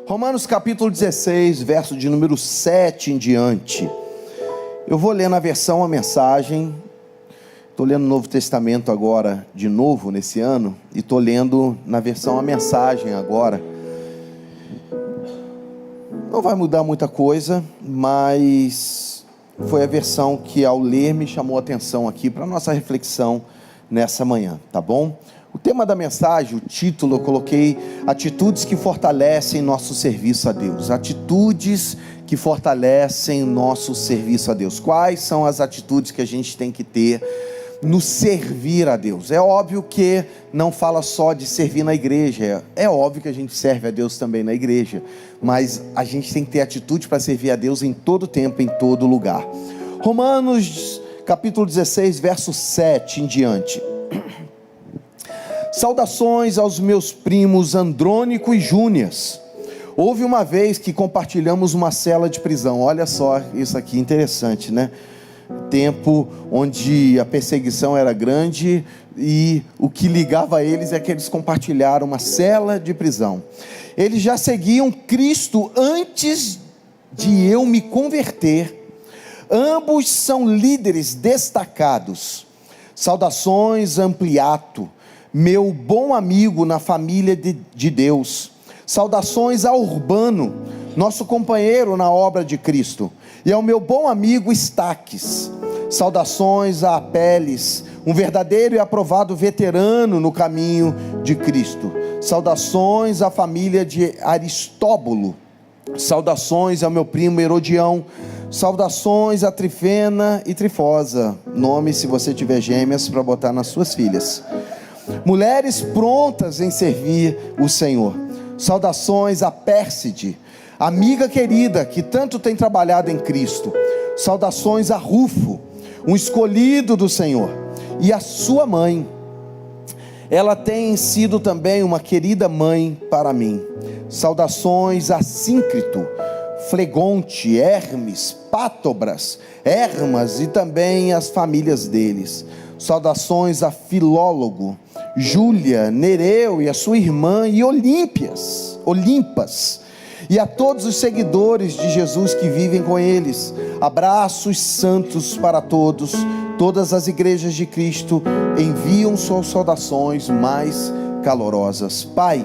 Romanos capítulo 16, verso de número 7 em diante. Eu vou ler na versão a mensagem. Estou lendo o Novo Testamento agora de novo nesse ano, e estou lendo na versão a mensagem agora. Não vai mudar muita coisa, mas foi a versão que ao ler me chamou a atenção aqui para a nossa reflexão nessa manhã, tá bom? O tema da mensagem, o título, eu coloquei: atitudes que fortalecem nosso serviço a Deus. Atitudes que fortalecem nosso serviço a Deus. Quais são as atitudes que a gente tem que ter no servir a Deus? É óbvio que não fala só de servir na igreja, é óbvio que a gente serve a Deus também na igreja, mas a gente tem que ter atitude para servir a Deus em todo tempo, em todo lugar. Romanos capítulo 16, verso 7 em diante. Saudações aos meus primos Andrônico e Júnias. Houve uma vez que compartilhamos uma cela de prisão. Olha só, isso aqui interessante, né? Tempo onde a perseguição era grande, e o que ligava eles é que eles compartilharam uma cela de prisão. Eles já seguiam Cristo antes de eu me converter. Ambos são líderes destacados. Saudações Ampliato, meu bom amigo na família de Deus. Saudações a Urbano, nosso companheiro na obra de Cristo, e ao meu bom amigo Estaques. Saudações a Apeles, um verdadeiro e aprovado veterano no caminho de Cristo. Saudações à família de Aristóbulo. Saudações ao meu primo Herodião. Saudações a Trifena e Trifosa, nome se você tiver gêmeas para botar nas suas filhas. Mulheres prontas em servir o Senhor. Saudações a Pérside, amiga querida que tanto tem trabalhado em Cristo. Saudações a Rufo, um escolhido do Senhor, e a sua mãe. Ela tem sido também uma querida mãe para mim. Saudações a Síncrito, Flegonte, Hermes, Pátobras, Hermas e também as famílias deles. Saudações a Filólogo, Júlia, Nereu e a sua irmã, e Olimpas, e a todos os seguidores de Jesus que vivem com eles. Abraços santos para todos. Todas as igrejas de Cristo enviam suas saudações mais calorosas. Pai,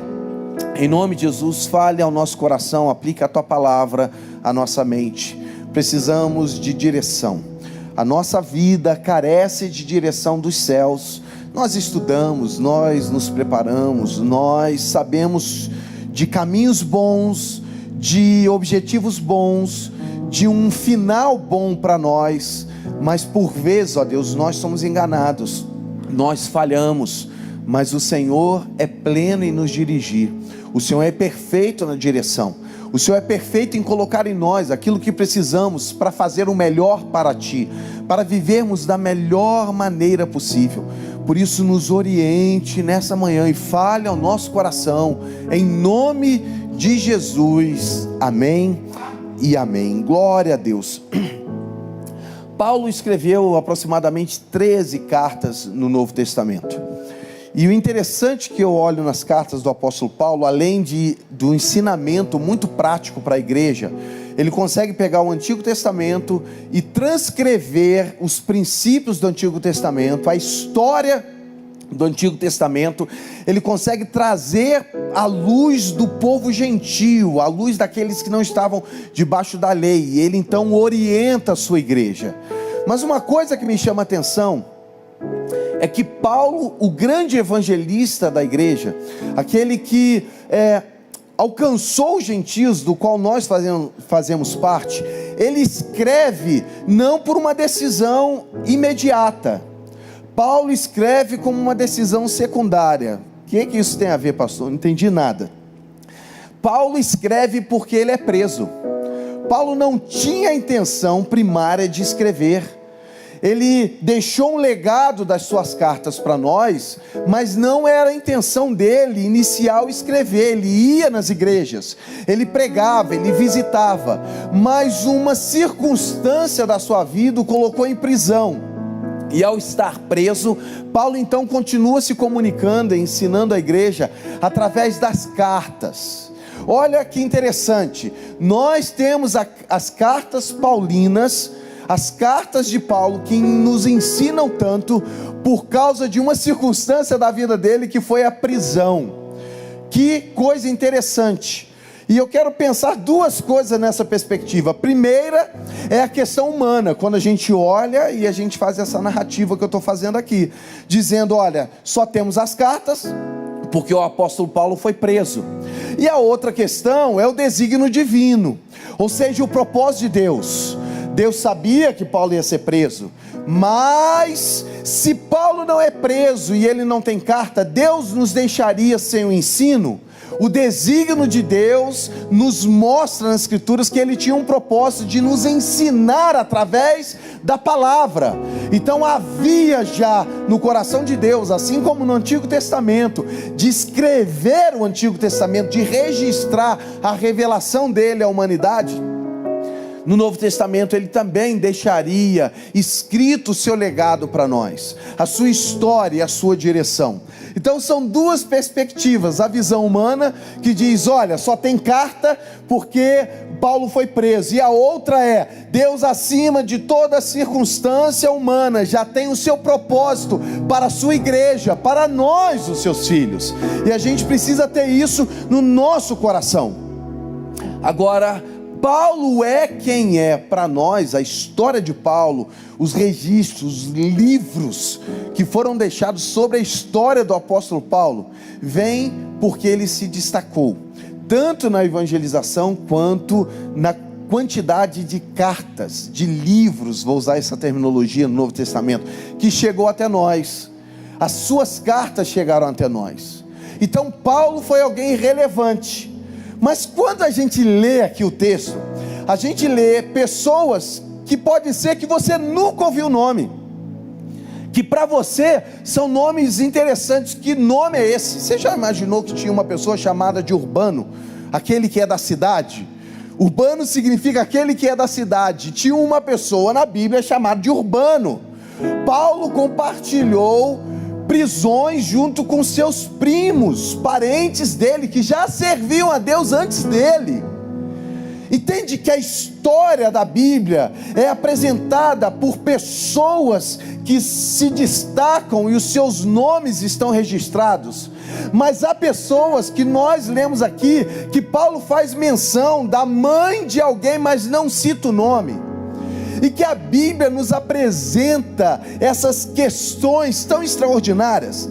em nome de Jesus, fale ao nosso coração, aplique a tua palavra à nossa mente. Precisamos de direção. A nossa vida carece de direção dos céus. Nós estudamos, nós nos preparamos, nós sabemos de caminhos bons, de objetivos bons, de um final bom para nós, mas por vezes, ó Deus, nós somos enganados, nós falhamos, mas o Senhor é pleno em nos dirigir. O Senhor é perfeito na direção. O Senhor é perfeito em colocar em nós aquilo que precisamos para fazer o melhor para Ti, para vivermos da melhor maneira possível. Por isso nos oriente nessa manhã e fale ao nosso coração, em nome de Jesus, amém e amém. Glória a Deus. Paulo escreveu aproximadamente 13 cartas no Novo Testamento. E o interessante que eu olho nas cartas do apóstolo Paulo, além do ensinamento muito prático para a igreja, ele consegue pegar o Antigo Testamento e transcrever os princípios do Antigo Testamento, a história do Antigo Testamento. Ele consegue trazer a luz do povo gentio, a luz daqueles que não estavam debaixo da lei, e ele então orienta a sua igreja. Mas uma coisa que me chama a atenção é que Paulo, o grande evangelista da igreja, aquele que alcançou os gentios, do qual nós fazemos parte, ele escreve não por uma decisão imediata. Paulo escreve como uma decisão secundária. O que isso tem a ver, pastor? Não entendi nada. Paulo escreve porque ele é preso. Paulo não tinha a intenção primária de escrever. Ele deixou um legado das suas cartas para nós, mas não era a intenção dele iniciar o escrever. Ele ia nas igrejas, ele pregava, ele visitava, mas uma circunstância da sua vida o colocou em prisão. E ao estar preso, Paulo então continua se comunicando e ensinando a igreja através das cartas. Olha que interessante, nós temos as cartas paulinas, as cartas de Paulo, que nos ensinam tanto por causa de uma circunstância da vida dele, que foi a prisão. Que coisa interessante. E eu quero pensar duas coisas nessa perspectiva. A primeira é a questão humana, quando a gente olha e a gente faz essa narrativa que eu estou fazendo aqui, dizendo, olha, só temos as cartas, porque o apóstolo Paulo foi preso. E a outra questão é o desígnio divino, ou seja, o propósito de Deus. Deus sabia que Paulo ia ser preso, mas se Paulo não é preso e ele não tem carta, Deus nos deixaria sem o ensino? O desígnio de Deus nos mostra nas Escrituras que Ele tinha um propósito de nos ensinar através da palavra. Então havia já no coração de Deus, assim como no Antigo Testamento, de escrever o Antigo Testamento, de registrar a revelação dele à humanidade. No Novo Testamento Ele também deixaria escrito o seu legado para nós, a sua história e a sua direção. Então são duas perspectivas, a visão humana que diz, olha, só tem carta porque Paulo foi preso, e a outra é, Deus acima de toda circunstância humana, já tem o seu propósito para a sua igreja, para nós os seus filhos, e a gente precisa ter isso no nosso coração. Agora, Paulo é quem é para nós. A história de Paulo, os registros, os livros que foram deixados sobre a história do apóstolo Paulo, vem porque ele se destacou, tanto na evangelização, quanto na quantidade de cartas, de livros, vou usar essa terminologia no Novo Testamento, que chegou até nós. As suas cartas chegaram até nós. Então Paulo foi alguém relevante. Mas quando a gente lê aqui o texto, a gente lê pessoas que pode ser que você nunca ouviu o nome, que para você são nomes interessantes. Que nome é esse? Você já imaginou que tinha uma pessoa chamada de Urbano, aquele que é da cidade? Urbano significa aquele que é da cidade. Tinha uma pessoa na Bíblia chamada de Urbano. Paulo compartilhou prisões junto com seus primos, parentes dele, que já serviam a Deus antes dele. Entende que a história da Bíblia é apresentada por pessoas que se destacam e os seus nomes estão registrados. Mas há pessoas que nós lemos aqui, que Paulo faz menção da mãe de alguém, mas não cita o nome. E que a Bíblia nos apresenta essas questões tão extraordinárias,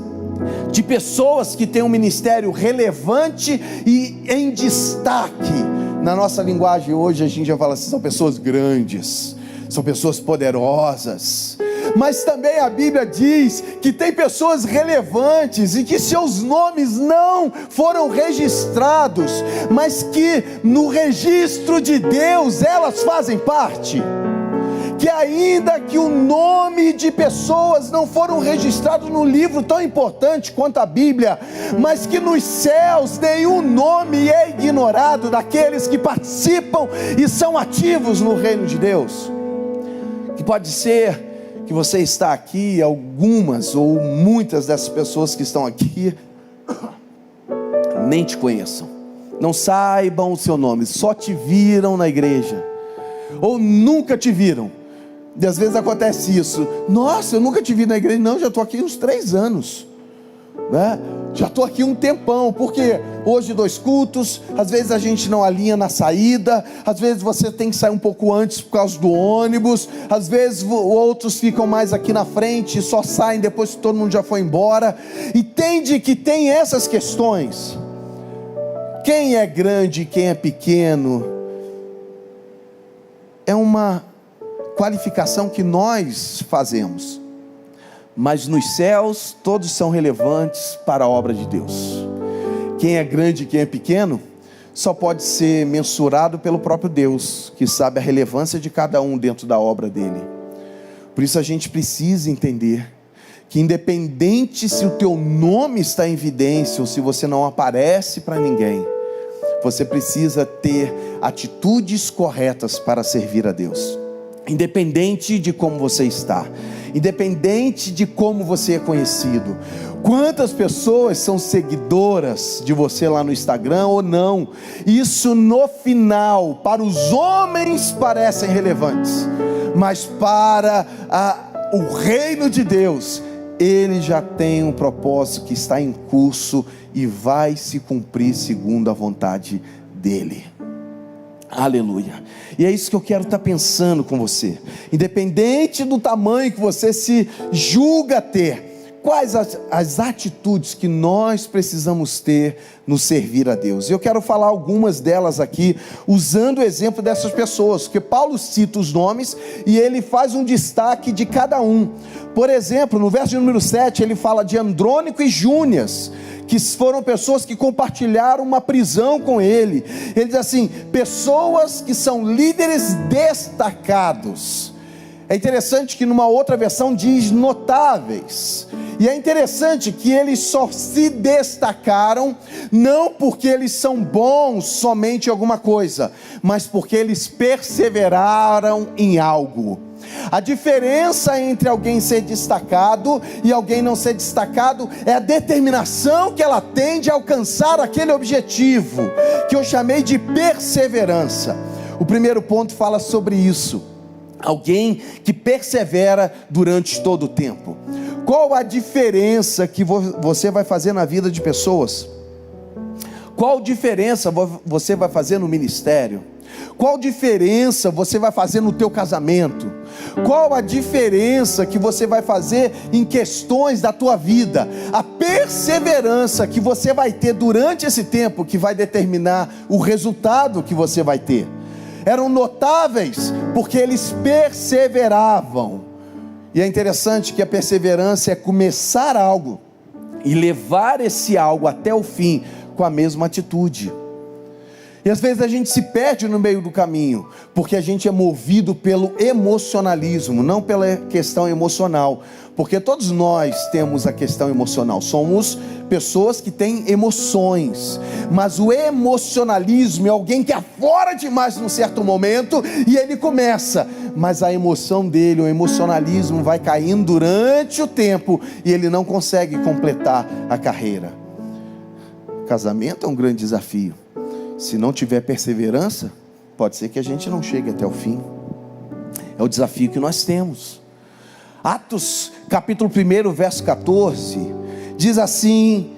de pessoas que têm um ministério relevante e em destaque. Na nossa linguagem hoje a gente já fala assim, são pessoas grandes, são pessoas poderosas. Mas também a Bíblia diz que tem pessoas relevantes e que seus nomes não foram registrados, mas que no registro de Deus elas fazem parte. Que ainda que o nome de pessoas não foram registrados no livro tão importante quanto a Bíblia, mas que nos céus nenhum nome é ignorado daqueles que participam e são ativos no reino de Deus. Que pode ser que você está aqui, algumas ou muitas dessas pessoas que estão aqui nem te conheçam, não saibam o seu nome, só te viram na igreja, ou nunca te viram. E às vezes acontece isso, nossa, eu nunca te vi na igreja. Não, já estou aqui uns 3 anos, né? Já estou aqui um tempão, porque hoje 2 cultos, às vezes a gente não alinha na saída, às vezes você tem que sair um pouco antes por causa do ônibus, às vezes outros ficam mais aqui na frente e só saem depois que todo mundo já foi embora. Entende que tem essas questões, quem é grande e quem é pequeno, é uma qualificação que nós fazemos, mas nos céus todos são relevantes para a obra de Deus. Quem é grande e quem é pequeno só pode ser mensurado pelo próprio Deus, que sabe a relevância de cada um dentro da obra dele. Por isso a gente precisa entender que independente se o teu nome está em evidência ou se você não aparece para ninguém, você precisa ter atitudes corretas para servir a Deus. Independente de como você está, independente de como você é conhecido, quantas pessoas são seguidoras de você lá no Instagram ou não. Isso no final, para os homens parecem relevantes, mas para o reino de Deus, Ele já tem um propósito que está em curso e vai se cumprir segundo a vontade dEle. Aleluia. E é isso que eu quero estar pensando com você. Independente do tamanho que você se julga ter, quais as atitudes que nós precisamos ter no servir a Deus? Eu quero falar algumas delas aqui, usando o exemplo dessas pessoas, porque Paulo cita os nomes e ele faz um destaque de cada um. Por exemplo, no verso número 7, ele fala de Andrônico e Júnias, que foram pessoas que compartilharam uma prisão com ele. Ele diz assim: pessoas que são líderes destacados. É interessante que numa outra versão diz notáveis. E é interessante que eles só se destacaram, não porque eles são bons somente em alguma coisa, mas porque eles perseveraram em algo. A diferença entre alguém ser destacado e alguém não ser destacado é a determinação que ela tem de alcançar aquele objetivo, que eu chamei de perseverança. O primeiro ponto fala sobre isso: alguém que persevera durante todo o tempo. Qual a diferença que você vai fazer na vida de pessoas? Qual diferença você vai fazer no ministério? Qual diferença você vai fazer no teu casamento? Qual a diferença que você vai fazer em questões da tua vida? A perseverança que você vai ter durante esse tempo que vai determinar o resultado que você vai ter. Eram notáveis porque eles perseveravam. E é interessante que a perseverança é começar algo e levar esse algo até o fim com a mesma atitude. E às vezes a gente se perde no meio do caminho, porque a gente é movido pelo emocionalismo, não pela questão emocional. Porque todos nós temos a questão emocional, somos pessoas que têm emoções. Mas o emocionalismo é alguém que afora demais num certo momento e ele começa, mas a emoção dele, o emocionalismo vai caindo durante o tempo e ele não consegue completar a carreira. O casamento é um grande desafio. Se não tiver perseverança, pode ser que a gente não chegue até o fim. É o desafio que nós temos. Atos capítulo 1, verso 14, diz assim: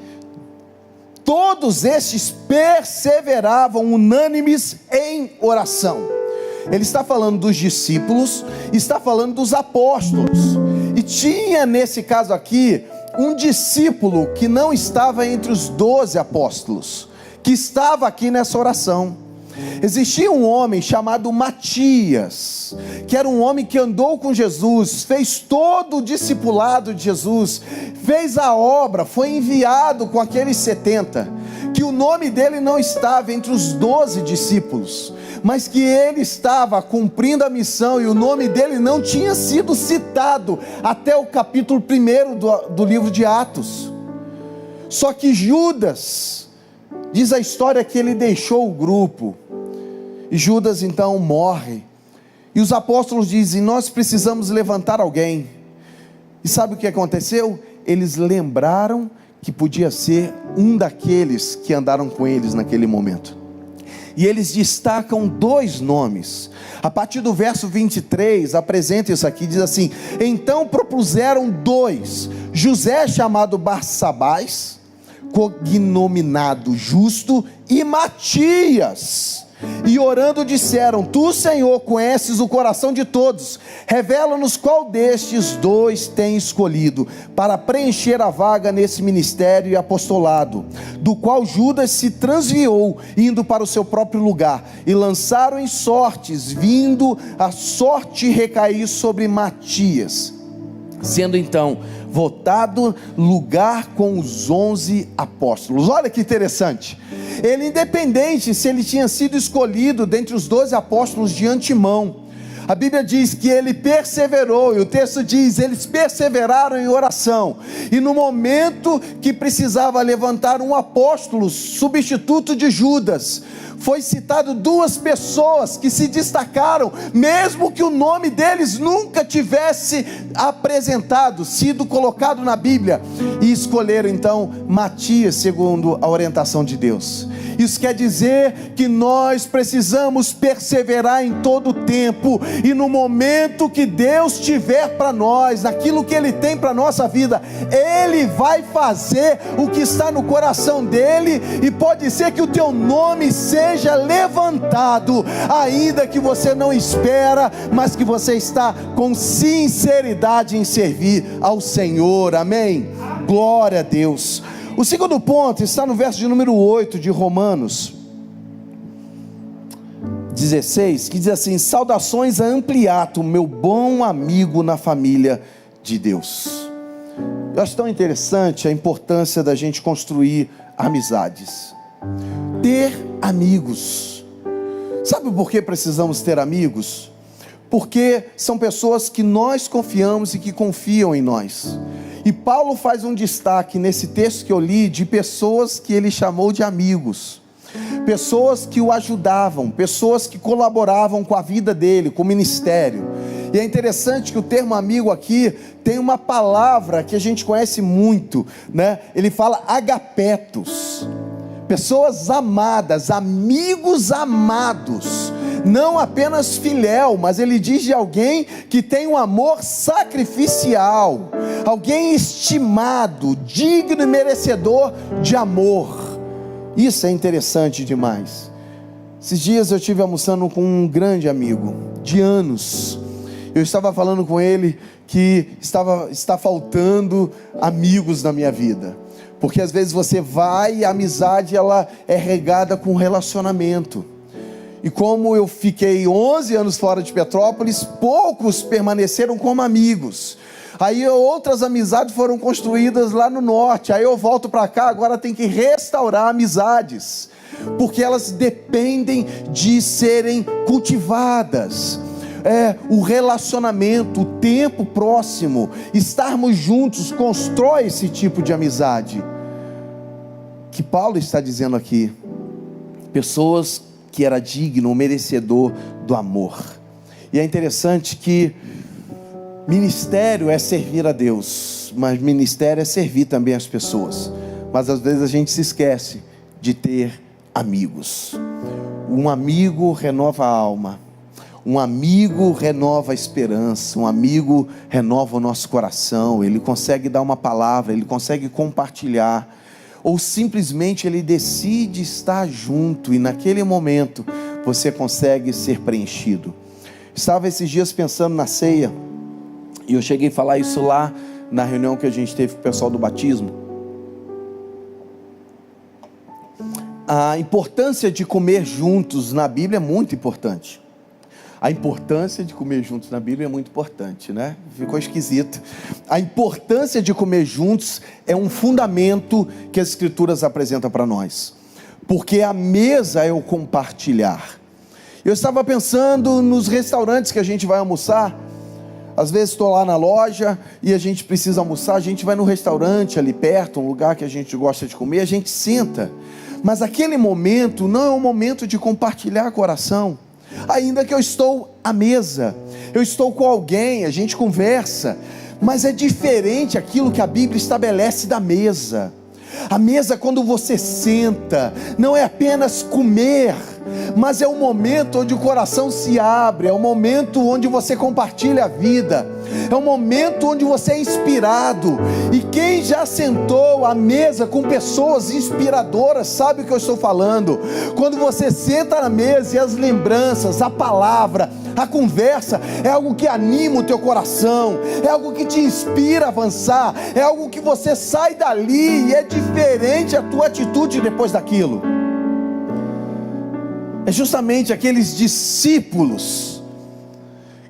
todos estes perseveravam unânimes em oração. Ele está falando dos discípulos, está falando dos apóstolos. E tinha nesse caso aqui um discípulo que não estava entre os 12 apóstolos, que estava aqui nessa oração. Existia um homem chamado Matias, que era um homem que andou com Jesus, fez todo o discipulado de Jesus, fez a obra, foi enviado com aqueles 70, que o nome dele não estava entre os 12 discípulos, mas que ele estava cumprindo a missão, e o nome dele não tinha sido citado até o capítulo 1 do livro de Atos. Só que Judas, diz a história que ele deixou o grupo, e Judas então morre, e os apóstolos dizem: nós precisamos levantar alguém. E sabe o que aconteceu? Eles lembraram que podia ser um daqueles que andaram com eles naquele momento, e eles destacam 2 nomes. A partir do verso 23, apresenta isso aqui, diz assim: então propuseram 2, José chamado Barsabás, cognominado Justo, e Matias, e orando disseram: tu, Senhor, conheces o coração de todos, revela-nos qual destes 2 tem escolhido para preencher a vaga nesse ministério e apostolado, do qual Judas se transviou, indo para o seu próprio lugar. E lançaram em sortes, vindo a sorte recair sobre Matias, sendo então votado lugar com os 11 apóstolos. Olha que interessante. Ele, independente se ele tinha sido escolhido dentre os 12 apóstolos de antemão, A Bíblia diz que ele perseverou, e o texto diz, eles perseveraram em oração, e no momento que precisava levantar um apóstolo, substituto de Judas, foi citado duas pessoas que se destacaram, mesmo que o nome deles nunca tivesse apresentado, sido colocado na Bíblia, e escolheram então Matias, segundo a orientação de Deus. Isso quer dizer que nós precisamos perseverar em todo o tempo, e no momento que Deus tiver para nós, naquilo que Ele tem para a nossa vida, Ele vai fazer o que está no coração dEle, e pode ser que o teu nome seja levantado, ainda que você não espera, mas que você está com sinceridade em servir ao Senhor, amém? Glória a Deus. O segundo ponto está no verso de número 8 de Romanos 16, que diz assim: saudações a Ampliato, meu bom amigo na família de Deus. Eu acho tão interessante a importância da gente construir amizades, ter amigos. Sabe por que precisamos ter amigos? Porque são pessoas que nós confiamos e que confiam em nós. E Paulo faz um destaque nesse texto que eu li, de pessoas que ele chamou de amigos, pessoas que o ajudavam, pessoas que colaboravam com a vida dele, com o ministério. E é interessante que o termo amigo aqui tem uma palavra que a gente conhece muito, né? Ele fala agapetos, pessoas amadas, amigos amados, não apenas filéu, mas ele diz de alguém que tem um amor sacrificial, alguém estimado, digno e merecedor de amor. Isso é interessante demais. Esses dias eu estive almoçando com um grande amigo, de anos. Eu estava falando com ele que está faltando amigos na minha vida, porque às vezes você vai e a amizade ela é regada com relacionamento. E como eu fiquei 11 anos fora de Petrópolis, poucos permaneceram como amigos. Aí outras amizades foram construídas lá no norte. Aí eu volto para cá, agora tem que restaurar amizades, porque elas dependem de serem cultivadas. O relacionamento, o tempo próximo, estarmos juntos, constrói esse tipo de amizade. Que Paulo está dizendo aqui, pessoas que era digno, merecedor do amor. E é interessante que ministério é servir a Deus, mas ministério é servir também as pessoas. Mas às vezes a gente se esquece de ter amigos. Um amigo renova a alma, um amigo renova a esperança, um amigo renova o nosso coração. Ele consegue dar uma palavra, ele consegue compartilhar, ou simplesmente ele decide estar junto, e naquele momento você consegue ser preenchido. Estava esses dias pensando na ceia, e eu cheguei a falar isso lá na reunião que a gente teve com o pessoal do batismo. A importância de comer juntos na Bíblia é muito importante. A importância de comer juntos na Bíblia é muito importante, né? Ficou esquisito. A importância de comer juntos é um fundamento que as Escrituras apresentam para nós, porque a mesa é o compartilhar. Eu estava pensando nos restaurantes que a gente vai almoçar. Às vezes estou lá na loja e a gente precisa almoçar, a gente vai no restaurante ali perto, um lugar que a gente gosta de comer, a gente senta, mas aquele momento não é um momento de compartilhar coração. Ainda que eu estou à mesa, eu estou com alguém, a gente conversa, mas é diferente aquilo que a Bíblia estabelece da mesa. A mesa, quando você senta, não é apenas comer, mas é um momento onde o coração se abre, é um momento onde você compartilha a vida, é um momento onde você é inspirado. E quem já sentou à mesa com pessoas inspiradoras sabe o que eu estou falando. Quando você senta na mesa e as lembranças, a palavra, a conversa é algo que anima o teu coração, é algo que te inspira a avançar, é algo que você sai dali e é diferente a tua atitude depois daquilo. É justamente aqueles discípulos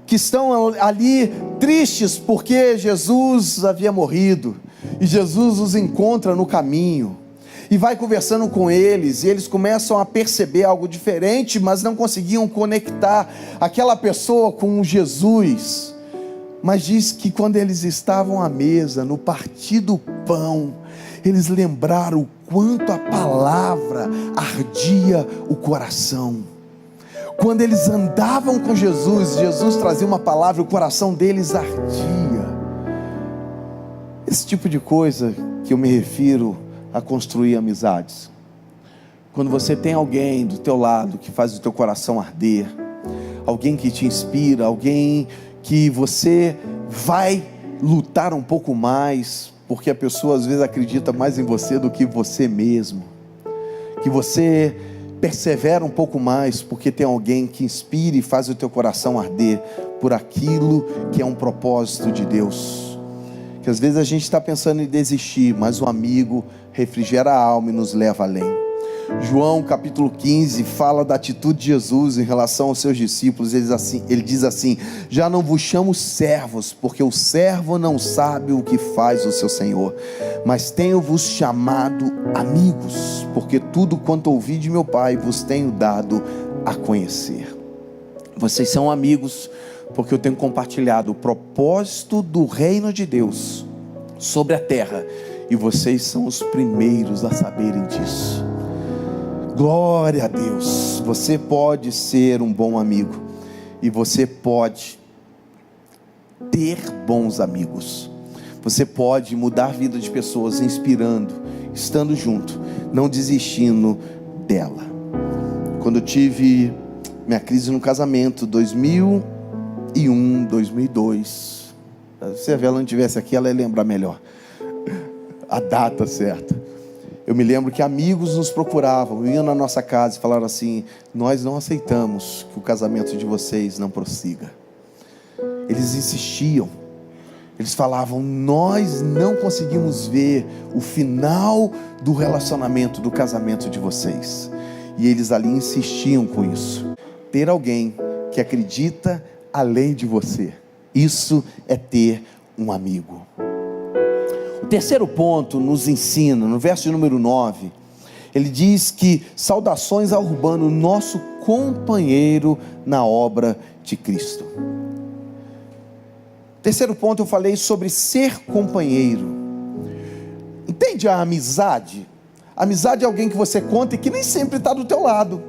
que estão ali tristes porque Jesus havia morrido, e Jesus os encontra no caminho, e vai conversando com eles, e eles começam a perceber algo diferente, mas não conseguiam conectar aquela pessoa com Jesus. Mas diz que quando eles estavam à mesa, no partir do pão, eles lembraram o quanto a palavra ardia o coração. Quando eles andavam com Jesus, Jesus trazia uma palavra e o coração deles ardia. Esse tipo de coisa que eu me refiro a construir amizades. Quando você tem alguém do teu lado que faz o teu coração arder, alguém que te inspira, alguém que você vai lutar um pouco mais, porque a pessoa às vezes acredita mais em você do que você mesmo, que você persevera um pouco mais, porque tem alguém que inspira e faz o teu coração arder por aquilo que é um propósito de Deus, que às vezes a gente está pensando em desistir, mas o amigo refrigera a alma e nos leva além. João capítulo 15 fala da atitude de Jesus em relação aos seus discípulos. Ele diz assim: já não vos chamo servos, porque o servo não sabe o que faz o seu senhor, mas tenho-vos chamado amigos, porque tudo quanto ouvi de meu Pai vos tenho dado a conhecer. Vocês são amigos porque eu tenho compartilhado o propósito do reino de Deus sobre a terra, e vocês são os primeiros a saberem disso. Glória a Deus. Você pode ser um bom amigo, e você pode ter bons amigos. Você pode mudar a vida de pessoas, inspirando, estando junto, não desistindo dela. Quando eu tive minha crise no casamento, 2001, 2002, se a Vela não estivesse aqui, ela ia lembrar melhor a data certa. Eu me lembro que amigos nos procuravam, iam na nossa casa e falaram assim: nós não aceitamos que o casamento de vocês não prossiga. Eles insistiam, eles falavam: nós não conseguimos ver o final do relacionamento, do casamento de vocês. E eles ali insistiam com isso. Ter alguém que acredita além de você, isso é ter um amigo. O terceiro ponto nos ensina, no verso número 9, ele diz que saudações a Urbano, nosso companheiro na obra de Cristo. Terceiro ponto, eu falei sobre ser companheiro. Entende a amizade? Amizade é alguém que você conta e que nem sempre está do teu lado.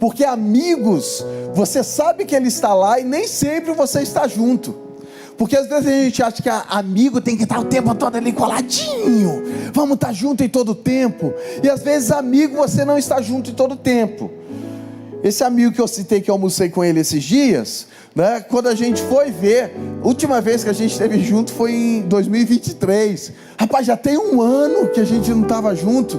Porque amigos, você sabe que ele está lá e nem sempre você está junto. Porque às vezes a gente acha que amigo tem que estar o tempo todo ali coladinho, vamos estar junto em todo o tempo. E às vezes amigo você não está junto em todo o tempo. Esse amigo que eu citei, que eu almocei com ele esses dias, né, quando a gente foi ver, a última vez que a gente esteve junto foi em 2023. Rapaz, já tem um ano que a gente não estava junto.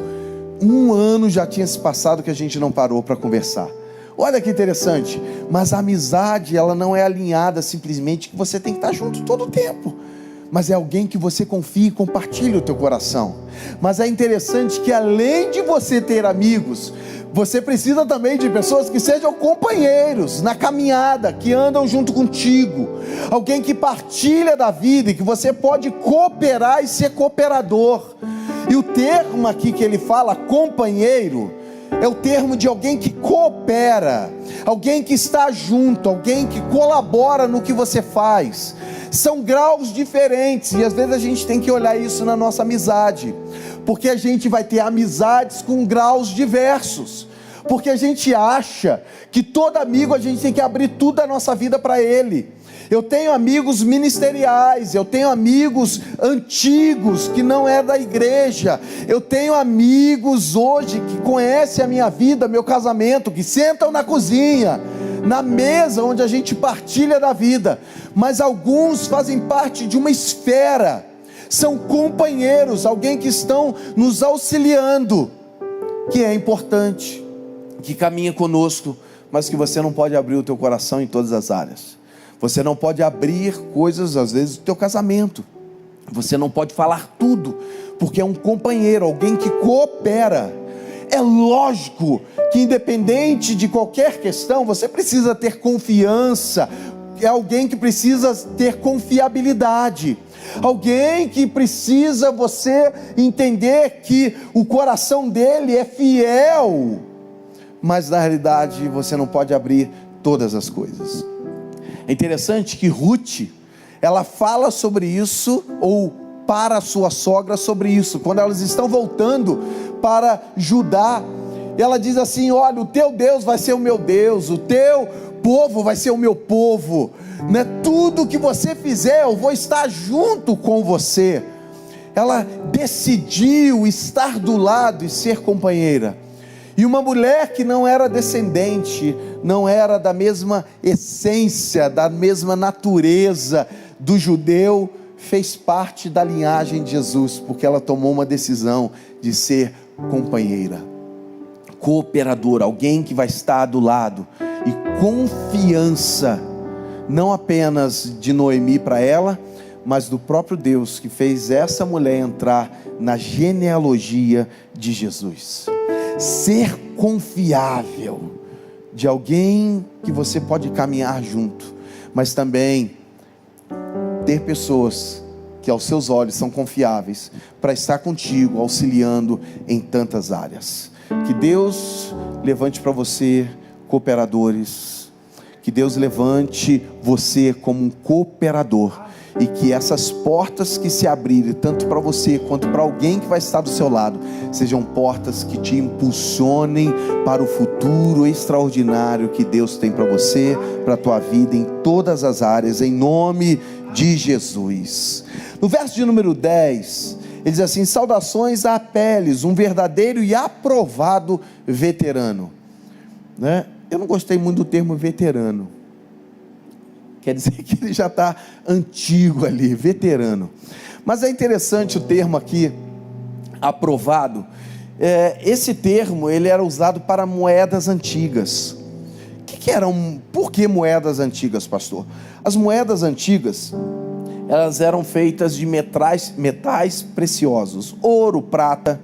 Um ano já tinha se passado que a gente não parou para conversar. Olha que interessante, mas a amizade, ela não é alinhada simplesmente que você tem que estar junto todo o tempo, mas é alguém que você confia e compartilha o teu coração. Mas é interessante que além de você ter amigos, você precisa também de pessoas que sejam companheiros na caminhada, que andam junto contigo, alguém que partilha da vida e que você pode cooperar e ser cooperador. E o termo aqui que ele fala, companheiro, é o termo de alguém que coopera, alguém que está junto, alguém que colabora no que você faz. São graus diferentes, e às vezes a gente tem que olhar isso na nossa amizade, porque a gente vai ter amizades com graus diversos, porque a gente acha que todo amigo a gente tem que abrir tudo a nossa vida para ele. Eu tenho amigos ministeriais, eu tenho amigos antigos que não é da igreja, eu tenho amigos hoje que conhecem a minha vida, meu casamento, que sentam na cozinha, na mesa onde a gente partilha da vida, mas alguns fazem parte de uma esfera, são companheiros, alguém que estão nos auxiliando, que é importante, que caminha conosco, mas que você não pode abrir o teu coração em todas as áreas. Você não pode abrir coisas, às vezes, do teu casamento. Você não pode falar tudo, porque é um companheiro, alguém que coopera. É lógico que independente de qualquer questão, você precisa ter confiança é alguém que precisa ter confiabilidade. Alguém que precisa você entender que o coração dele é fiel. Mas na realidade você não pode abrir todas as coisas. É interessante que Ruth, ela fala sobre isso, ou para a sua sogra sobre isso, quando elas estão voltando para Judá. Ela diz assim: olha, o teu Deus vai ser o meu Deus, o teu povo vai ser o meu povo, né? Tudo que você fizer eu vou estar junto com você. Ela decidiu estar do lado e ser companheira. E uma mulher que não era descendente, não era da mesma essência, da mesma natureza do judeu, fez parte da linhagem de Jesus, porque ela tomou uma decisão de ser companheira, cooperadora, alguém que vai estar do lado. E confiança, não apenas de Noemi para ela, mas do próprio Deus, que fez essa mulher entrar na genealogia de Jesus. Ser confiável, de alguém que você pode caminhar junto, mas também ter pessoas que aos seus olhos são confiáveis, para estar contigo, auxiliando em tantas áreas. Que Deus levante para você cooperadores, que Deus levante você como um cooperador, e que essas portas que se abrirem, tanto para você quanto para alguém que vai estar do seu lado, sejam portas que te impulsionem para o futuro extraordinário que Deus tem para você, para a tua vida, em todas as áreas, em nome de Jesus. No verso de número 10, ele diz assim: saudações a Apeles, um verdadeiro e aprovado veterano, né? Eu não gostei muito do termo veterano. Quer dizer que ele já está antigo ali, veterano. Mas é interessante o termo aqui, aprovado. Esse termo, ele era usado para moedas antigas. Por que moedas antigas, pastor? As moedas antigas, elas eram feitas de metais preciosos, ouro, prata.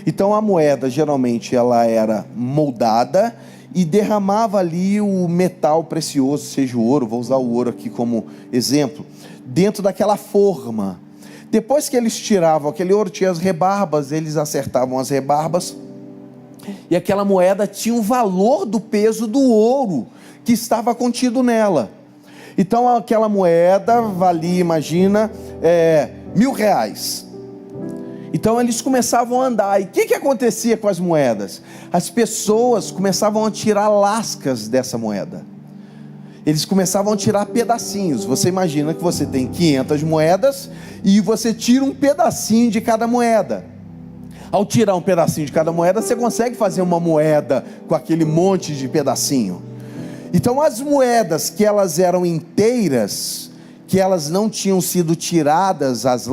Então a moeda, geralmente, ela era moldada e derramava ali o metal precioso, seja o ouro, vou usar o ouro aqui como exemplo, dentro daquela forma. Depois que eles tiravam aquele ouro, tinha as rebarbas, eles acertavam as rebarbas, e aquela moeda tinha o valor do peso do ouro que estava contido nela. Então aquela moeda valia, imagina, R$1.000. Então eles começavam a andar, e o que acontecia com as moedas? As pessoas começavam a tirar lascas dessa moeda. Eles começavam a tirar pedacinhos. Você imagina que você tem 500 moedas, e você tira um pedacinho de cada moeda. Ao tirar um pedacinho de cada moeda, você consegue fazer uma moeda com aquele monte de pedacinho. Então as moedas que elas eram inteiras, que elas não tinham sido tiradas as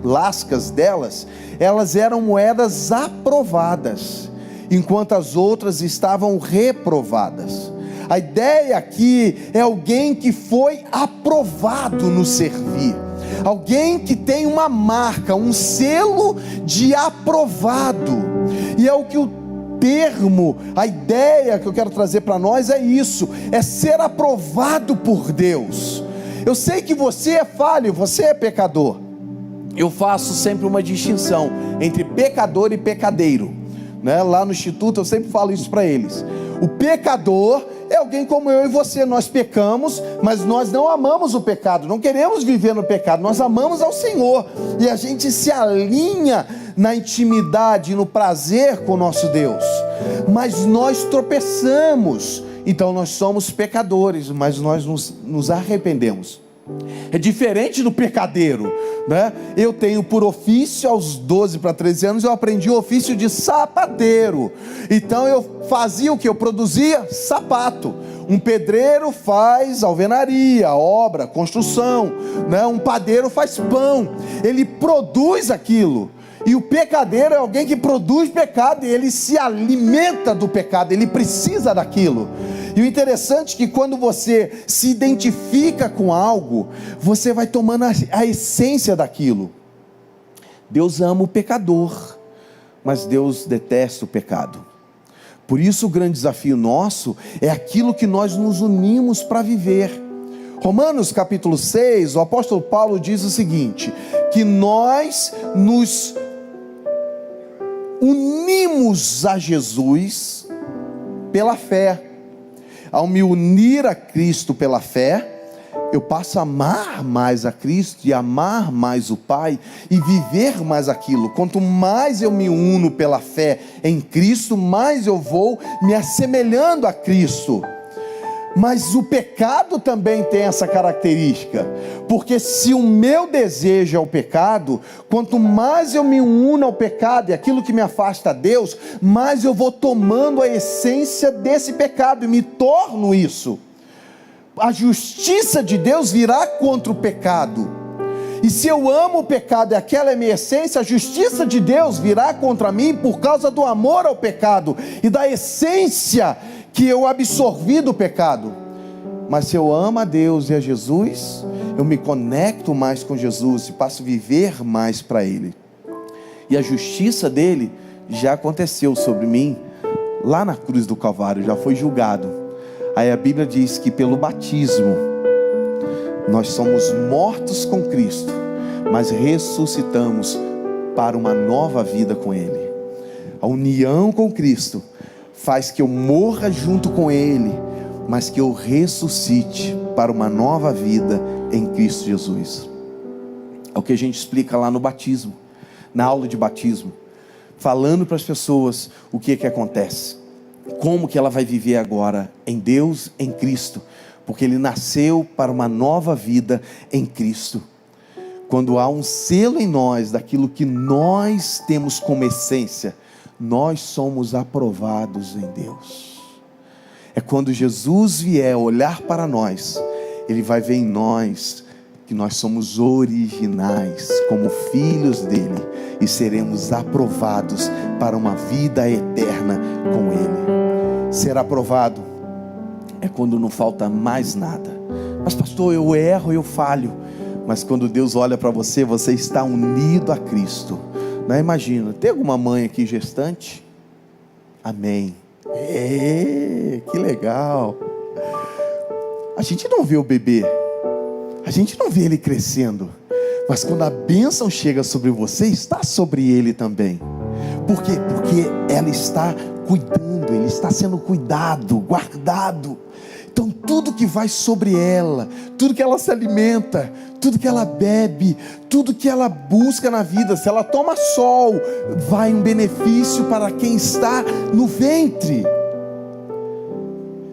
lascas delas, elas eram moedas aprovadas, enquanto as outras estavam reprovadas. A ideia aqui é alguém que foi aprovado no servir, alguém que tem uma marca, um selo de aprovado. E é o que o termo, a ideia que eu quero trazer para nós é isso, é ser aprovado por Deus. Eu sei que você é falho, você é pecador. Eu faço sempre uma distinção entre pecador e pecadeiro, né? Lá no Instituto eu sempre falo isso para eles. O pecador é alguém como eu e você. Nós pecamos, mas nós não amamos o pecado, não queremos viver no pecado, nós amamos ao Senhor, e a gente se alinha na intimidade, no prazer com o nosso Deus. Mas nós tropeçamos, então nós somos pecadores, mas nós nos arrependemos. É diferente do pecadeiro, né? Eu tenho por ofício, aos 12 para 13 anos, eu aprendi o ofício de sapateiro. Então eu fazia o que? Eu produzia sapato. Um pedreiro faz alvenaria, obra, construção, né? Um padeiro faz pão. Ele produz aquilo. E o pecadeiro é alguém que produz pecado, e ele se alimenta do pecado, ele precisa daquilo. E o interessante é que quando você se identifica com algo, você vai tomando a essência daquilo. Deus ama o pecador, mas Deus detesta o pecado. Por isso o grande desafio nosso é aquilo que nós nos unimos para viver. Romanos capítulo 6, o apóstolo Paulo diz o seguinte: que nós nos unimos a Jesus pela fé. Ao me unir a Cristo pela fé, eu passo a amar mais a Cristo e amar mais o Pai e viver mais aquilo. Quanto mais eu me uno pela fé em Cristo, mais eu vou me assemelhando a Cristo. Mas o pecado também tem essa característica, porque se o meu desejo é o pecado, quanto mais eu me uno ao pecado e aquilo que me afasta a Deus, mais eu vou tomando a essência desse pecado e me torno isso. A justiça de Deus virá contra o pecado, e se eu amo o pecado e aquela é minha essência, a justiça de Deus virá contra mim por causa do amor ao pecado e da essência que eu absorvi do pecado. Mas se eu amo a Deus e a Jesus, eu me conecto mais com Jesus e passo a viver mais para Ele, e a justiça dele já aconteceu sobre mim lá na cruz do Calvário, já foi julgado. Aí a Bíblia diz que pelo batismo nós somos mortos com Cristo, mas ressuscitamos para uma nova vida com Ele. A união com Cristo faz que eu morra junto com Ele, mas que eu ressuscite para uma nova vida em Cristo Jesus. É o que a gente explica lá no batismo, na aula de batismo, falando para as pessoas o que acontece, como que ela vai viver agora em Deus, em Cristo, porque Ele nasceu para uma nova vida em Cristo. Quando há um selo em nós daquilo que nós temos como essência, nós somos aprovados em Deus. É quando Jesus vier olhar para nós, Ele vai ver em nós que nós somos originais, como filhos dEle, e seremos aprovados para uma vida eterna com Ele. Ser aprovado é quando não falta mais nada. Mas pastor, eu erro, eu falho. Mas quando Deus olha para você, você está unido a Cristo. Não imagina, tem alguma mãe aqui gestante? Amém. Que legal. A gente não vê o bebê, a gente não vê ele crescendo, mas quando a bênção chega sobre você, está sobre ele também. Por quê? Porque ela está cuidando, ele está sendo cuidado, guardado. Então tudo que vai sobre ela, tudo que ela se alimenta, tudo que ela bebe, tudo que ela busca na vida, se ela toma sol, vai um benefício para quem está no ventre.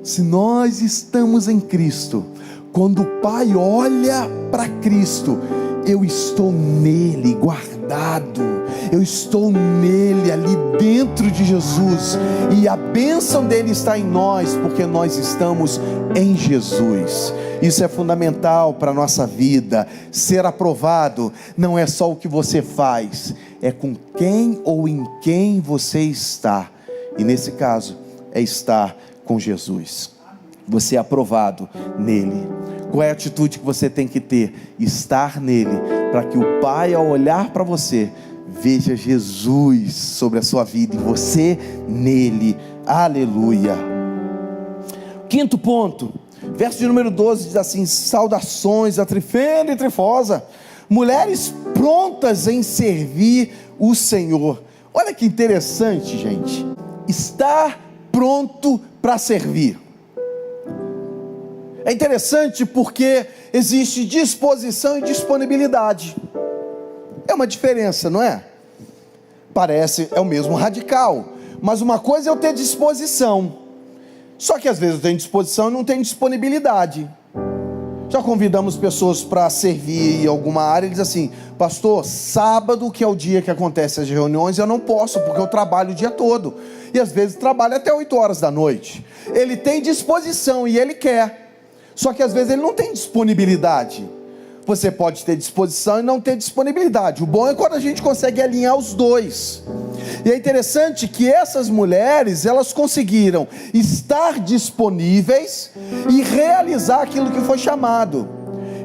Se nós estamos em Cristo, quando o Pai olha para Cristo, eu estou nele guardado, eu estou nele, ali dentro de Jesus, e a bênção dele está em nós, porque nós estamos em Jesus. Isso é fundamental para a nossa vida. Ser aprovado não é só o que você faz, é com quem ou em quem você está, e nesse caso é estar com Jesus. Você é aprovado nele. Qual é a atitude que você tem que ter? Estar nele, para que o Pai, ao olhar para você, veja Jesus sobre a sua vida e você nele. Aleluia. Quinto ponto, verso de número 12 diz assim: saudações a Trifena e Trifosa, mulheres prontas em servir o Senhor. Olha que interessante, gente, estar pronto para servir. É interessante porque existe disposição e disponibilidade. É uma diferença, não é? Parece, é o mesmo radical, mas uma coisa é eu ter disposição, só que às vezes eu tenho disposição e não tenho disponibilidade. Já convidamos pessoas para servir em alguma área e diz assim: pastor, sábado, que é o dia que acontecem as reuniões, eu não posso porque eu trabalho o dia todo, e às vezes trabalho até 8 horas da noite. Ele tem disposição e ele quer, só que às vezes ele não tem disponibilidade. Você pode ter disposição e não ter disponibilidade. O bom é quando a gente consegue alinhar os dois. E é interessante que essas mulheres, elas conseguiram estar disponíveis e realizar aquilo que foi chamado.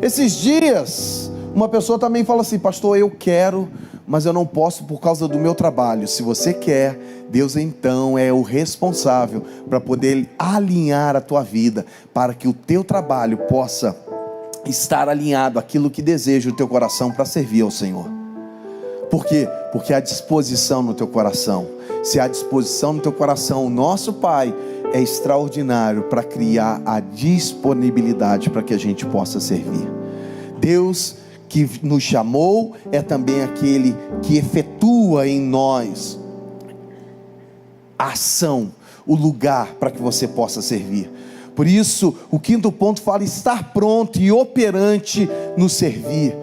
Esses dias, uma pessoa também fala assim: pastor, eu quero, mas eu não posso por causa do meu trabalho. Se você quer, Deus então é o responsável para poder alinhar a tua vida, para que o teu trabalho possa estar alinhado àquilo que deseja o teu coração para servir ao Senhor. Por quê? Porque há disposição no teu coração. Se há disposição no teu coração, o nosso Pai é extraordinário para criar a disponibilidade para que a gente possa servir. Deus que nos chamou é também aquele que efetua em nós a ação, o lugar para que você possa servir. Por isso, o quinto ponto fala estar pronto e operante no servir.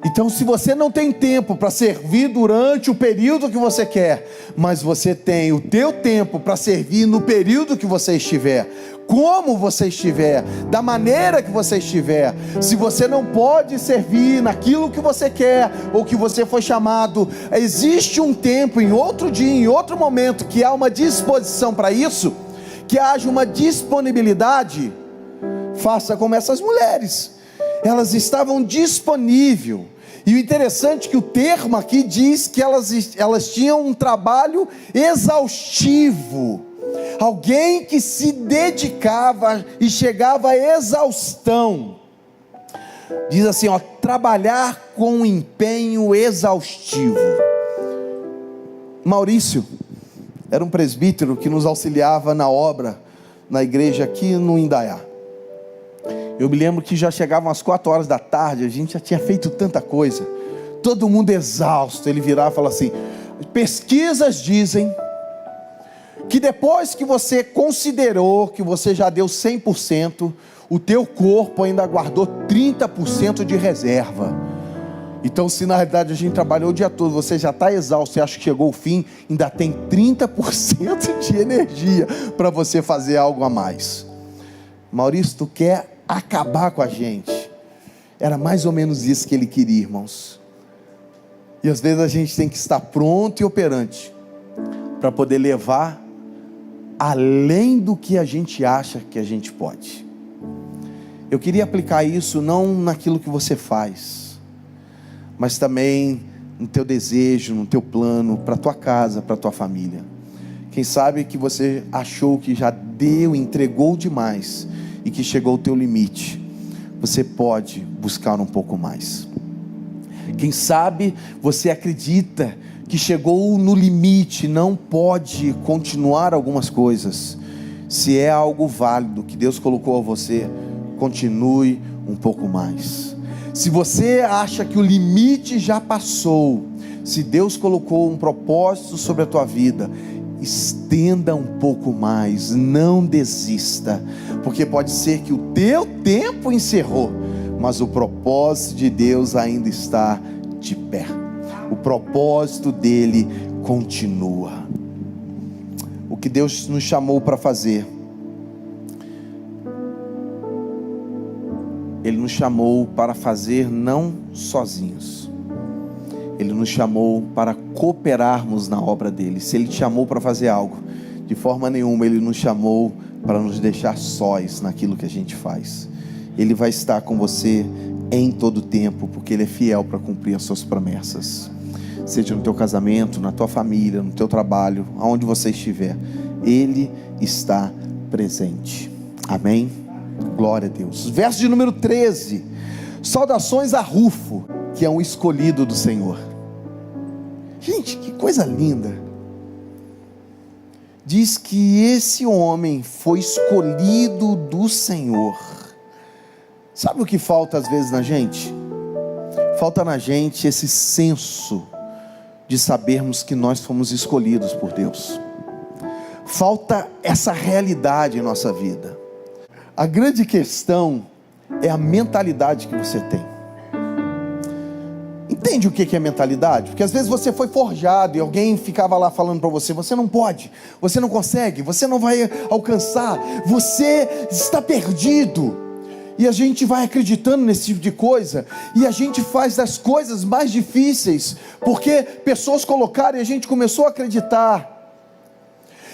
Então, se você não tem tempo para servir durante o período que você quer, mas você tem o teu tempo para servir no período que você estiver, como você estiver, da maneira que você estiver, se você não pode servir naquilo que você quer, ou que você foi chamado, existe um tempo, em outro dia, em outro momento, que há uma disposição para isso, que haja uma disponibilidade. Faça como essas mulheres, elas estavam disponíveis. E o interessante é que o termo aqui diz que elas tinham um trabalho exaustivo, alguém que se dedicava e chegava à exaustão. Diz assim, trabalhar com empenho exaustivo. Maurício era um presbítero que nos auxiliava na obra, na igreja aqui no Indaiá. Eu me lembro que já chegavam às 4 horas da tarde, a gente já tinha feito tanta coisa, todo mundo exausto. Ele virava e falava assim: pesquisas dizem que depois que você considerou que você já deu 100%, o teu corpo ainda guardou 30% de reserva. Então, se na realidade a gente trabalhou o dia todo, você já está exausto, você acha que chegou o fim, ainda tem 30% de energia para você fazer algo a mais. Maurício, tu quer acabar com a gente? Era mais ou menos isso que ele queria, irmãos. E às vezes a gente tem que estar pronto e operante para poder levar além do que a gente acha que a gente pode. Eu queria aplicar isso não naquilo que você faz, mas também no teu desejo, no teu plano, para a tua casa, para a tua família. Quem sabe que você achou que já deu, entregou demais, e que chegou o teu limite, você pode buscar um pouco mais. Quem sabe você acredita que chegou no limite, não pode continuar algumas coisas. Se é algo válido que Deus colocou a você, continue um pouco mais. Se você acha que o limite já passou, se Deus colocou um propósito sobre a tua vida, estenda um pouco mais, não desista, porque pode ser que o teu tempo encerrou, mas o propósito de Deus ainda está de pé. O propósito dele continua. O que Deus nos chamou para fazer, Ele nos chamou para fazer não sozinhos. Ele nos chamou para cooperarmos na obra dele. Se Ele te chamou para fazer algo, de forma nenhuma Ele nos chamou para nos deixar sós naquilo que a gente faz. Ele vai estar com você em todo o tempo, porque Ele é fiel para cumprir as suas promessas. Seja no teu casamento, na tua família, no teu trabalho, aonde você estiver, Ele está presente. Amém? Glória a Deus. Verso de número 13. Saudações a Rufo, que é um escolhido do Senhor. Gente, que coisa linda. Diz que esse homem foi escolhido do Senhor. Sabe o que falta às vezes na gente? Falta na gente esse senso de sabermos que nós fomos escolhidos por Deus. Falta essa realidade em nossa vida. A grande questão é a mentalidade que você tem. Entende o que é mentalidade? Porque às vezes você foi forjado e alguém ficava lá falando para você: você não pode, você não consegue, você não vai alcançar, você está perdido. E a gente vai acreditando nesse tipo de coisa, e a gente faz das coisas mais difíceis, porque pessoas colocaram e a gente começou a acreditar.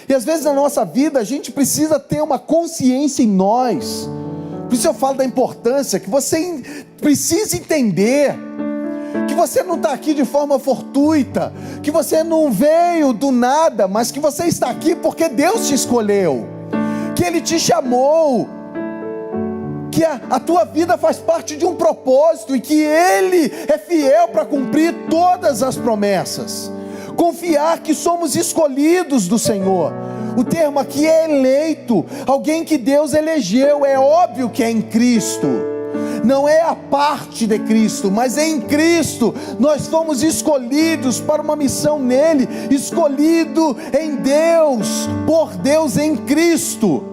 E às vezes na nossa vida a gente precisa ter uma consciência em nós. Por isso eu falo da importância que você precisa entender que você não está aqui de forma fortuita, que você não veio do nada, mas que você está aqui porque Deus te escolheu, que Ele te chamou. que a tua vida faz parte de um propósito e que Ele é fiel para cumprir todas as promessas. Confiar que somos escolhidos do Senhor. O termo aqui é eleito, alguém que Deus elegeu. É óbvio que é em Cristo, não é a parte de Cristo, mas é em Cristo. Nós fomos escolhidos para uma missão nele, escolhido em Deus, por Deus em Cristo,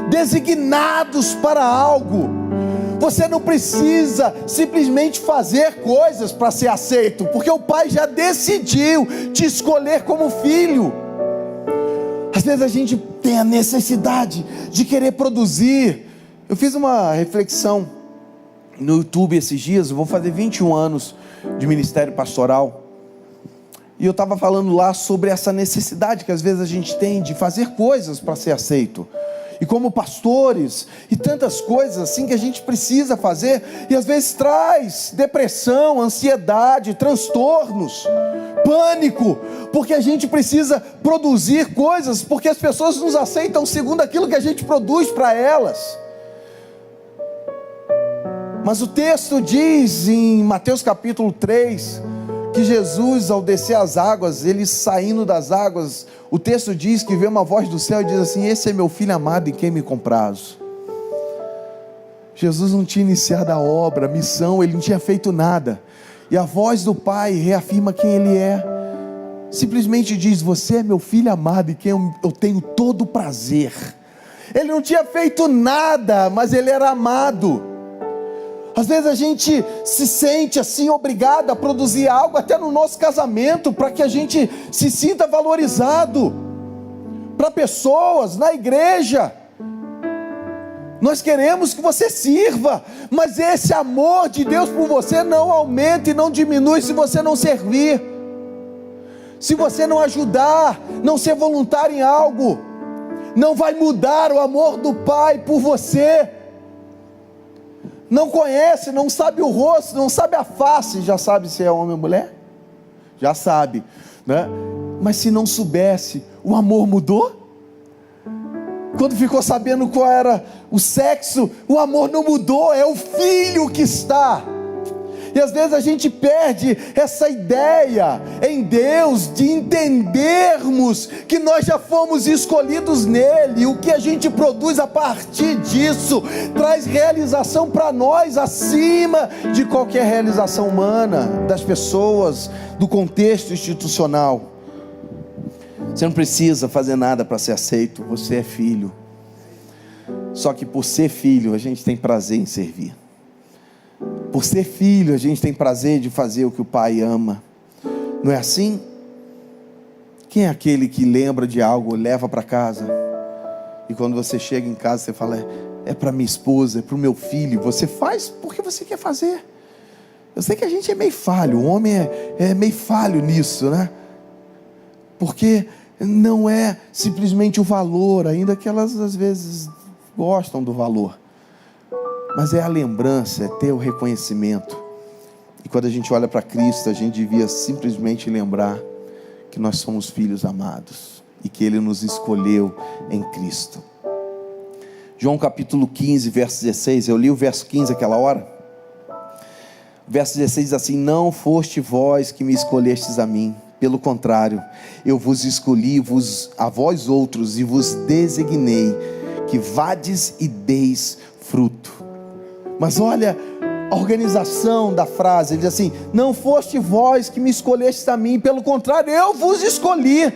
designados para algo. Você não precisa simplesmente fazer coisas para ser aceito, porque o Pai já decidiu te escolher como filho. Às vezes a gente tem a necessidade de querer produzir. Eu fiz uma reflexão no YouTube esses dias. Eu vou fazer 21 anos de ministério pastoral, e eu estava falando lá sobre essa necessidade que às vezes a gente tem de fazer coisas para ser aceito, e como pastores, e tantas coisas assim que a gente precisa fazer, e às vezes traz depressão, ansiedade, transtornos, pânico, porque a gente precisa produzir coisas, porque as pessoas nos aceitam segundo aquilo que a gente produz para elas. Mas o texto diz em Mateus capítulo 3, que Jesus, ao descer as águas, ele saindo das águas, o texto diz que veio uma voz do céu e diz assim: esse é meu filho amado em quem me comprazo. Jesus não tinha iniciado a obra, a missão, ele não tinha feito nada, e a voz do Pai reafirma quem ele é, simplesmente diz: você é meu filho amado em quem eu tenho todo o prazer. Ele não tinha feito nada, mas ele era amado. Às vezes a gente se sente assim obrigado a produzir algo até no nosso casamento, para que a gente se sinta valorizado, para pessoas, na igreja. Nós queremos que você sirva, mas esse amor de Deus por você não aumenta e não diminui se você não servir, se você não ajudar, não ser voluntário em algo. Não vai mudar o amor do Pai por você. Não conhece, não sabe o rosto, não sabe a face. Já sabe se é homem ou mulher? Já sabe, né? Mas se não soubesse, o amor mudou? Quando ficou sabendo qual era o sexo, o amor não mudou, é o filho que está. E às vezes a gente perde essa ideia em Deus, de entendermos que nós já fomos escolhidos nele. O que a gente produz a partir disso traz realização para nós, acima de qualquer realização humana, das pessoas, do contexto institucional. Você não precisa fazer nada para ser aceito, você é filho. Só que por ser filho, a gente tem prazer em servir. Por ser filho, a gente tem prazer de fazer o que o Pai ama. Não é assim? Quem é aquele que lembra de algo, leva para casa, e quando você chega em casa, você fala: é para minha esposa, é para o meu filho. Você faz porque você quer fazer. Eu sei que a gente é meio falho, o homem é meio falho nisso, né? Porque não é simplesmente o valor, ainda que elas às vezes gostam do valor, mas é a lembrança, é ter o reconhecimento. E quando a gente olha para Cristo, a gente devia simplesmente lembrar que nós somos filhos amados e que Ele nos escolheu em Cristo. João capítulo 15, verso 16, eu li o verso 15 aquela hora. O verso 16 diz assim: não foste vós que me escolhestes a mim, pelo contrário, eu vos escolhi a vós outros e vos designei que vades e deis fruto. Mas olha a organização da frase, ele diz assim: não foste vós que me escolhestes a mim, pelo contrário, eu vos escolhi.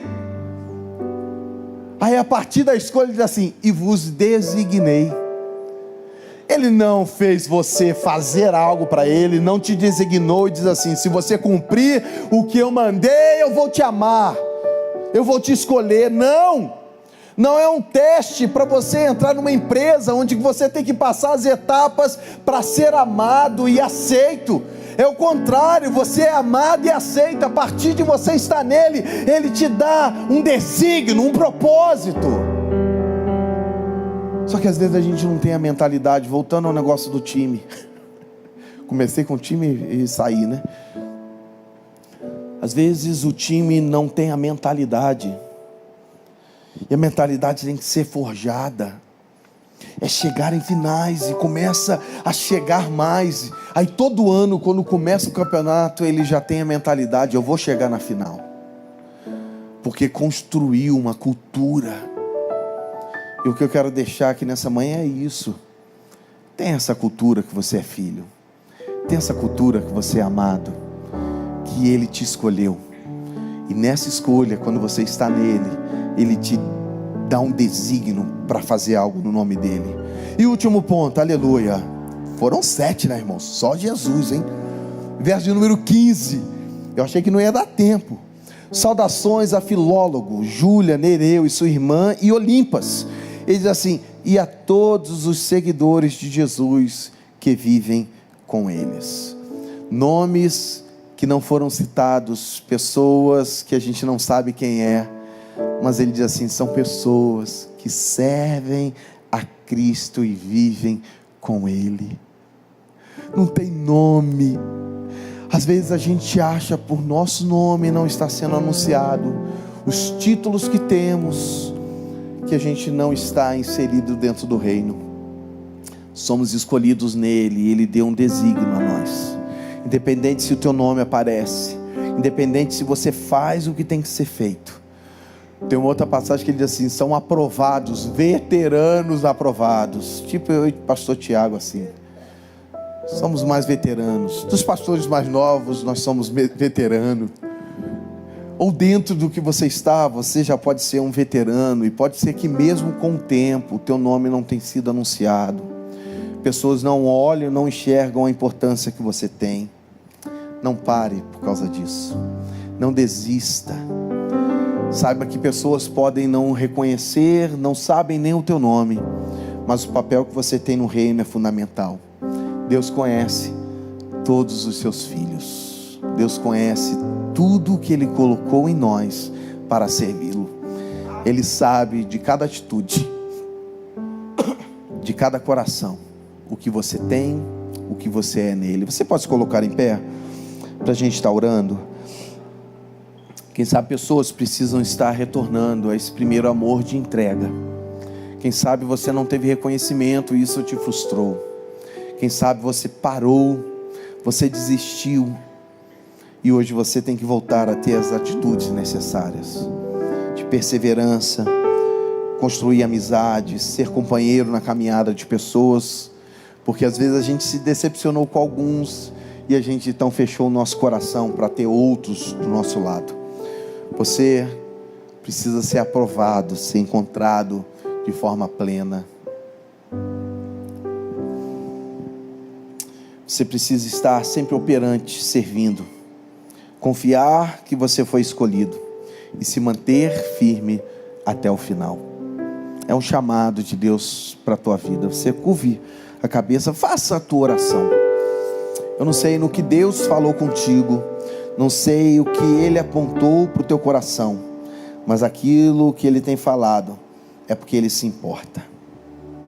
Aí a partir da escolha ele diz assim: e vos designei. Ele não fez você fazer algo para Ele, não te designou e diz assim: se você cumprir o que eu mandei, eu vou te amar, eu vou te escolher. Não é um teste para você entrar numa empresa onde você tem que passar as etapas para ser amado e aceito. É o contrário, você é amado e aceito. A partir de você estar nele, Ele te dá um desígnio, um propósito. Só que às vezes a gente não tem a mentalidade. Voltando ao negócio do time, comecei com o time e saí, né? Às vezes o time não tem a mentalidade, e a mentalidade tem que ser forjada. é chegar em finais, e começa a chegar mais. Aí todo ano, quando começa o campeonato, ele já tem a mentalidade: eu vou chegar na final, porque construiu uma cultura. E o que eu quero deixar aqui nessa manhã é isso: tem essa cultura que você é filho, tem essa cultura que você é amado, que Ele te escolheu, e nessa escolha, quando você está nele, Ele te dá um desígnio para fazer algo no nome dele. E o último ponto, aleluia, foram 7, né, irmãos? Só Jesus, hein? Verso de número 15, eu achei que não ia dar tempo. Saudações a Filólogo, Júlia, Nereu e sua irmã, e Olimpas. Ele diz assim: e a todos os seguidores de Jesus que vivem com eles. Nomes que não foram citados, pessoas que a gente não sabe quem é, mas ele diz assim: são pessoas que servem a Cristo e vivem com Ele. Não tem nome. Às vezes a gente acha por nosso nome não está sendo anunciado, os títulos que temos, que a gente não está inserido dentro do reino. Somos escolhidos nele, e Ele deu um desígnio a nós. Independente se o teu nome aparece, independente se você faz o que tem que ser feito. Tem uma outra passagem que ele diz assim: são aprovados, veteranos aprovados. Tipo eu e o pastor Tiago assim. Somos mais veteranos. Dos pastores mais novos, nós somos veteranos. Ou dentro do que você está, você já pode ser um veterano. E pode ser que mesmo com o tempo, o teu nome não tenha sido anunciado. Pessoas não olham, não enxergam a importância que você tem. Não pare por causa disso. Não desista. Saiba que pessoas podem não reconhecer, não sabem nem o teu nome, mas o papel que você tem no reino é fundamental. Deus conhece todos os seus filhos. Deus conhece tudo o que Ele colocou em nós para servi-lo. Ele sabe de cada atitude, de cada coração, o que você tem, o que você é nele. Você pode se colocar em pé para a gente estar orando? Quem sabe pessoas precisam estar retornando a esse primeiro amor de entrega. Quem sabe você não teve reconhecimento e isso te frustrou. Quem sabe você parou, você desistiu, e hoje você tem que voltar a ter as atitudes necessárias de perseverança, construir amizades, ser companheiro na caminhada de pessoas, porque às vezes a gente se decepcionou com alguns e a gente então fechou o nosso coração para ter outros do nosso lado. Você precisa ser aprovado, ser encontrado de forma plena. Você precisa estar sempre operante, servindo. Confiar que você foi escolhido e se manter firme até o final. É um chamado de Deus para a tua vida. Você curve a cabeça, faça a tua oração. Eu não sei no que Deus falou contigo, não sei o que Ele apontou para o teu coração, mas aquilo que Ele tem falado é porque Ele se importa.